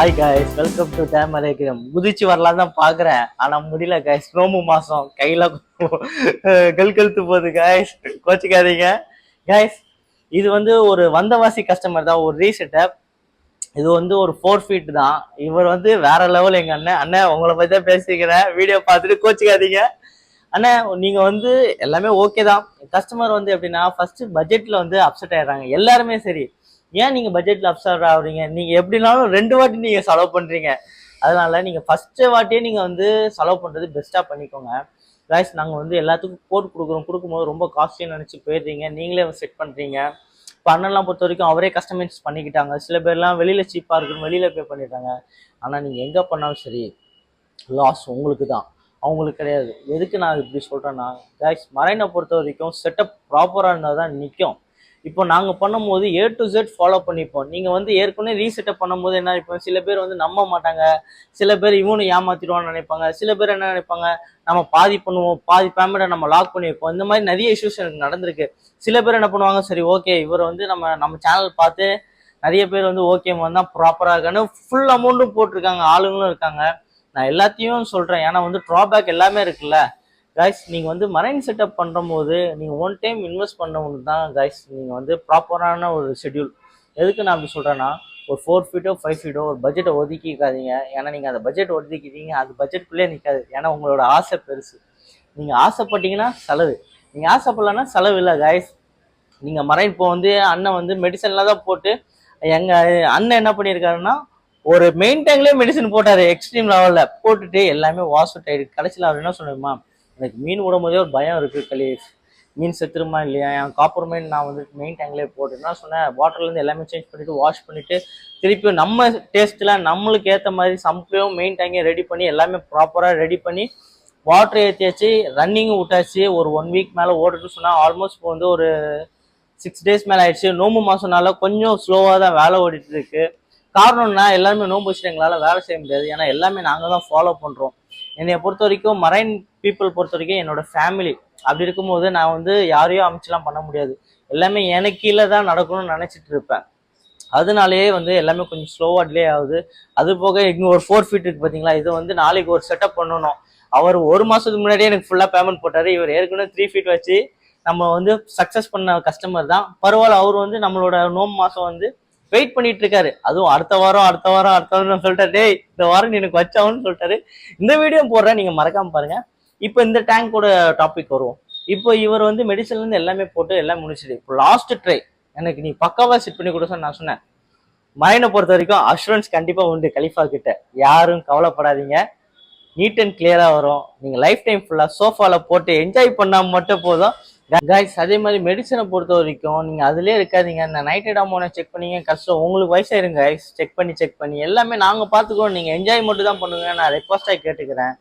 Hi guys, welcome to டேமரேக்கிரம். குதிச்சு வரலாம் தான் பாக்குறேன், ஆனா முடியல காய்ஸ். நோம்பு மாசம் கையில கழுத்து போகுது காய்ஸ், கோச்சிக்காதீங்க காய்ஸ். இது வந்து ஒரு வந்தவாசி கஸ்டமர் தான், ஒரு ரீசெட்டப். இது வந்து ஒரு 4 ஃபீட் தான். இவர் வந்து வேற லெவல். எங்க அண்ணன் அண்ணன் உங்களை பத்தி தான் பேசிக்கிறேன், வீடியோ பார்த்துட்டு கோச்சிக்காதீங்க அண்ணா. நீங்க வந்து எல்லாமே ஓகே தான். கஸ்டமர் வந்து எப்படின்னா ஃபர்ஸ்ட் பட்ஜெட்ல வந்து அப்செட் ஆயிடுறாங்க எல்லாருமே. சரி, ஏன் நீங்க பட்ஜெட்ல அப்செட் ஆகுறீங்க? நீங்க எப்படினாலும் 2 வாட்டி நீங்க செலவு பண்றீங்க. அதனால நீங்க ஃபர்ஸ்ட் வாட்டியே நீங்க வந்து செலவு பண்றது பெஸ்டா பண்ணிக்கோங்க காய்ஸ். நாங்க வந்து எல்லாத்துக்கும் போட்டு கொடுக்கும்போது ரொம்ப காஸ்ட்லின்னு நினைச்சு போயிடுறீங்க, நீங்களே செட் பண்றீங்க. இப்போ அண்ணன்லாம் பொறுத்த வரைக்கும் அவரே கஸ்டமைஸ் பண்ணிக்கிட்டாங்க. சில பேர்லாம் வெளியில சீப்பா இருக்குன்னு வெளியில பே பண்ணிட்டாங்க. ஆனா நீங்க எங்க பண்ணாலும் சரி, லாஸ் உங்களுக்கு தான், அவங்களுக்கு கிடையாது. எதுக்கு நான் இப்படி சொல்றேன்னா காய்ஸ், மரைனை பொறுத்த வரைக்கும் செட்டப் ப்ராப்பரா இருந்தால் தான் நிற்கும். இப்போ நாங்கள் பண்ணும்போது A to Z ஃபாலோ பண்ணிப்போம். நீங்கள் வந்து ஏற்கனவே ரீசெட்டப் பண்ணும்போது என்ன நினைப்போம், சில பேர் வந்து நம்ப மாட்டாங்க, சில பேர் இவனு ஏமாத்திடுவான்னு நினைப்பாங்க, சில பேர் என்ன நினைப்பாங்க, நம்ம பாதி பண்ணுவோம், பாதி பேமெண்ட்டை நம்ம லாக் பண்ணி வைப்போம். இந்த மாதிரி நிறைய இஷ்யூஸ் எனக்கு நடந்திருக்கு. சில பேர் என்ன பண்ணுவாங்க, சரி ஓகே இவர் வந்து நம்ம சேனல் பார்த்து நிறைய பேர் வந்து ஓகே வந்தால் ப்ராப்பராக இருக்கான்னு ஃபுல் அமௌண்ட்டும் போட்டிருக்காங்க, ஆளுங்களும் இருக்காங்க. நான் எல்லாத்தையும் சொல்கிறேன், ஏன்னா வந்து ட்ராபேக் எல்லாமே இருக்குல்ல கைஸ். நீங்கள் வந்து மரைன் செட்டப் பண்ணுற போது நீங்கள் ஒன் டைம் இன்வெஸ்ட் பண்ணவங்க தான் கைஸ். நீங்கள் வந்து ப்ராப்பரான ஒரு ஷெட்யூல். எதுக்கு நான் அப்படி சொல்கிறேன்னா, ஒரு 4 ஃபீட்டோ 5 ஃபீட்டோ ஒரு பட்ஜெட்டை ஒதுக்கிக்காதீங்க. ஏன்னா நீங்கள் அந்த பட்ஜெட் ஒதுக்கிட்டீங்க, அது பட்ஜெட்குள்ளே நிற்காது. ஏன்னா உங்களோட ஆசை பெருசு. நீங்கள் ஆசைப்பட்டீங்கன்னா செலவு, நீங்கள் ஆசைப்படலன்னா செலவு இல்லை கைஸ். நீங்கள் மரைன் இப்போ வந்து அண்ணன் வந்து மெடிசன்லாம் தான் போட்டு, எங்கள் அண்ணன் என்ன பண்ணியிருக்காருன்னா ஒரு மெயின் டேங்க்லேயே மெடிசன் போட்டார், எக்ஸ்ட்ரீம் லெவலில் போட்டுட்டு எல்லாமே வாஷ் அவுட் ஆகிடுது. கடைசியில் அவர் என்ன சொல்லுமா, எனக்கு மீன் விடும் போதே ஒரு பயம் இருக்குது கலீஸ், மீன் செத்துருமா இல்லையா. என் காப்பர் மீன் நான் வந்து மெயின் டேங்க்லேயே போட்டுன்னா சொன்னேன், வாட்டர்லேருந்து எல்லாமே சேஞ்ச் பண்ணிவிட்டு வாஷ் பண்ணிவிட்டு திருப்பியும் நம்ம டேஸ்ட்டில் நம்மளுக்கு ஏற்ற மாதிரி சம்பையும் மெயின் டேங்கே ரெடி பண்ணி எல்லாமே ப்ராப்பராக ரெடி பண்ணி வாட்டர் ஏற்றியாச்சு, ரன்னிங்கும் விட்டாச்சு. ஒரு 1 வீக் மேலே ஓட்டுட்டு சொன்னால் ஆல்மோஸ்ட் இப்போ வந்து ஒரு 6 டேஸ் மேலே ஆயிடுச்சு. நோம்பு மாதம்னால கொஞ்சம் ஸ்லோவாக தான் வேலை ஓடிட்டு இருக்கு. காரணம்னா எல்லாருமே நோம்பு வச்சுட்டு எங்களால் வேலை செய்ய முடியாது, ஏன்னா எல்லாமே நாங்கள் தான் ஃபாலோ பண்ணுறோம். என்னை பொறுத்த வரைக்கும் மரைன் பீப்புள் பொறுத்த வரைக்கும் என்னோட ஃபேமிலி. அப்படி இருக்கும்போது நான் வந்து யாரையும் அமைச்சுலாம் பண்ண முடியாது, எல்லாமே எனக்கு கீழே தான் நடக்கணும்னு நினச்சிட்டு இருப்பேன். அதனாலேயே வந்து எல்லாமே கொஞ்சம் ஸ்லோவாக டிலே ஆகுது. அது போக இங்கே ஒரு 4 ஃபீட் இருக்குது பார்த்தீங்களா, இது வந்து நாளைக்கு ஒரு செட்டப் பண்ணணும். அவர் 1 மாதத்துக்கு முன்னாடியே எனக்கு ஃபுல்லாக பேமெண்ட் போட்டார். இவர் ஏற்கனவே 3 ஃபீட் வச்சு நம்ம வந்து சக்ஸஸ் பண்ண கஸ்டமர் தான், பரவாயில்ல. அவர் வந்து நம்மளோட நோம்பு மாதம் வந்து வெயிட் பண்ணிட்டு இருக்காரு. அதுவும் அடுத்த வாரம் சொல்லிட்டாரு, டேய் இந்த வாரம் நீ எனக்கு வச்சாவுன்னு சொல்லிட்டாரு. இந்த வீடியோ போடுறேன், நீங்க மறக்காம பாருங்க. இப்போ இந்த டேங்கோட டாபிக் வருவோம். இப்போ இவர் வந்து மெடிசன்ல இருந்து எல்லாமே போட்டு எல்லாம் முடிச்சிடு. இப்போ லாஸ்ட் ட்ரை எனக்கு நீ பக்காவா செட் பண்ணி கொடுக்க நான் சொன்னேன். மரைனை பொறுத்த வரைக்கும் அஷூரன்ஸ் கண்டிப்பா உண்டு கலிஃபா கிட்ட, யாரும் கவலைப்படாதீங்க. நீட் அண்ட் கிளியரா வரும். நீங்க லைஃப் டைம் ஃபுல்லா சோஃபால போட்டு என்ஜாய் பண்ணா மட்டும் போதும் கைஸ். அதே மாதிரி மெடிசனை பொறுத்த வரைக்கும் நீங்க அதுலயே இருக்காதீங்க. இந்த நைட்டட் அமௌண்ட் செக் பண்ணீங்க கஷ்டம், உங்களுக்கு வயசாயிருங்க கைஸ். செக் பண்ணி எல்லாமே நாங்க பாத்துக்கோம், நீங்க என்ஜாய் மட்டும் தான் பண்ணுங்க. நான் ரெக்வஸ்டா கேட்டுக்கிறேன்.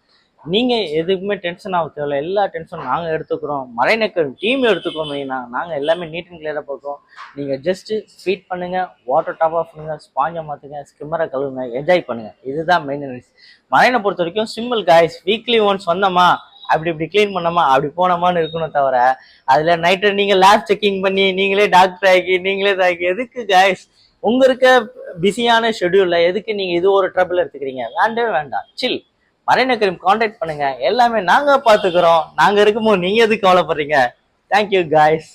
நீங்க எதுக்குமே டென்ஷன் ஆக தேவையில்ல, எல்லா டென்ஷனும் நாங்க எடுத்துக்கிறோம். மரைனக்கர் டீம் எடுத்துக்கிறோம். மெயினா நாங்க எல்லாமே நீட் அண்ட் கிளியரா பார்க்குறோம். நீங்க ஜஸ்ட் ஸ்வீட் பண்ணுங்க, வாட்டர் டாப் ஆஃப் பண்ணுங்க, ஸ்பாஞ்சை மாத்துங்க, ஸ்கிம்மரை கழுவுங்க, என்ஜாய் பண்ணுங்க. இதுதான் மெயின்டெனன்ஸ். மரைனை பொறுத்த வரைக்கும் சிம்பிள் கைஸ். வீக்லி ஒன்ஸ் வந்தோமா, அப்படி கிளீன் பண்ணோமா, அப்படி போனோமான்னு இருக்கணும் தவிர அதுல நைட்டு நீங்க லேப் செக்கிங் பண்ணி நீங்களே டாக்டர் ஆகி நீங்களே தாக்கி எதுக்கு கைஸ்? உங்க இருக்க பிஸியான ஷெட்யூல்ல எதுக்கு நீங்க இது ஒரு ட்ரபிள் எடுத்துக்கிறீங்க? வேண்டவே வேண்டாம், சில். மரைனக்கரையும் கான்டாக்ட் பண்ணுங்க, எல்லாமே நாங்க பாத்துக்கிறோம். நாங்க இருக்கும்போது நீங்க எதுக்கு கவலைப்படுறீங்க? Thank you guys.